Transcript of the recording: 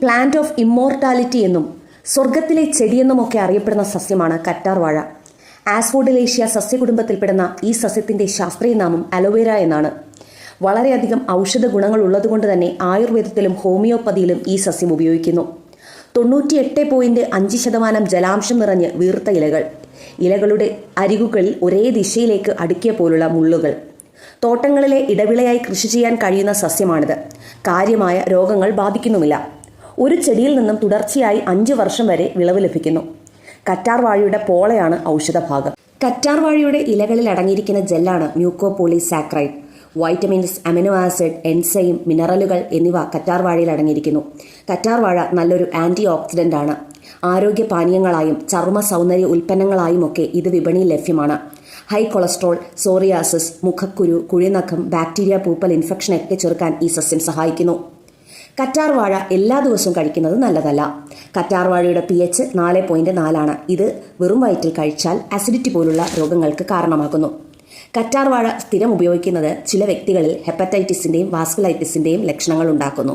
Plant of immortality എന്നും സ്വർഗത്തിലെ ചെടിയെന്നുമൊക്കെ അറിയപ്പെടുന്ന സസ്യമാണ് കറ്റാർ വാഴ. ആസ്ഫോഡിലേഷ്യ സസ്യകുടുംബത്തിൽപ്പെടുന്ന ഈ സസ്യത്തിന്റെ ശാസ്ത്രീയ നാമം അലോവേര എന്നാണ്. വളരെയധികം ഔഷധ ഗുണങ്ങൾ ഉള്ളതുകൊണ്ട് തന്നെ ആയുർവേദത്തിലും ഹോമിയോപ്പതിയിലും ഈ സസ്യം ഉപയോഗിക്കുന്നു. 98.5% ജലാംശം നിറഞ്ഞ് വീർത്ത ഇലകൾ, ഇലകളുടെ അരികുകളിൽ ഒരേ ദിശയിലേക്ക് അടുക്കിയ പോലുള്ള മുള്ളുകൾ. തോട്ടങ്ങളിലെ ഇടവിളയായി കൃഷി ചെയ്യാൻ കഴിയുന്ന സസ്യമാണിത്. കാര്യമായ രോഗങ്ങൾ ബാധിക്കുന്നുമില്ല. ഒരു ചെടിയിൽ നിന്നും തുടർച്ചയായി 5 വർഷം വരെ വിളവ് ലഭിക്കുന്നു. കറ്റാർ വാഴയുടെ പോളയാണ് ഔഷധഭാഗം. കറ്റാർ വാഴയുടെ ഇലകളിൽ അടങ്ങിയിരിക്കുന്ന ജെല്ലാണ് മ്യൂക്കോപോളിസാക്കറൈഡ്. വൈറ്റമിൻസ്, അമിനോ ആസിഡ്, എൻസൈം, മിനറലുകൾ എന്നിവ കറ്റാർ വാഴയിൽ അടങ്ങിയിരിക്കുന്നു. കറ്റാർ വാഴ നല്ലൊരു ആന്റി ഓക്സിഡന്റ് ആണ്. ആരോഗ്യ പാനീയങ്ങളായും ചർമ്മ സൗന്ദര്യ ഉൽപ്പന്നങ്ങളായുമൊക്കെ ഇത് വിപണിയിൽ ലഭ്യമാണ്. ഹൈ കൊളസ്ട്രോൾ, സോറിയാസിസ്, മുഖക്കുരു, കുഴിനഖം, ബാക്ടീരിയ, പൂപ്പൽ ഇൻഫെക്ഷനൊക്കെ ചെറുക്കാൻ ഈ സസ്യം സഹായിക്കുന്നു. കറ്റാർ വാഴ എല്ലാ ദിവസവും കഴിക്കുന്നത് നല്ലതല്ല. കറ്റാർ വാഴയുടെ pH 4.4 ആണ്. ഇത് വെറും വയറ്റിൽ കഴിച്ചാൽ അസിഡിറ്റി പോലുള്ള രോഗങ്ങൾക്ക് കാരണമാകുന്നു. കറ്റാർ വാഴ സ്ഥിരം ഉപയോഗിക്കുന്നത് ചില വ്യക്തികളിൽ ഹെപ്പറ്റൈറ്റിസിന്റെയും വാസ്കുലൈറ്റിസിന്റെയും ലക്ഷണങ്ങൾ ഉണ്ടാക്കുന്നു.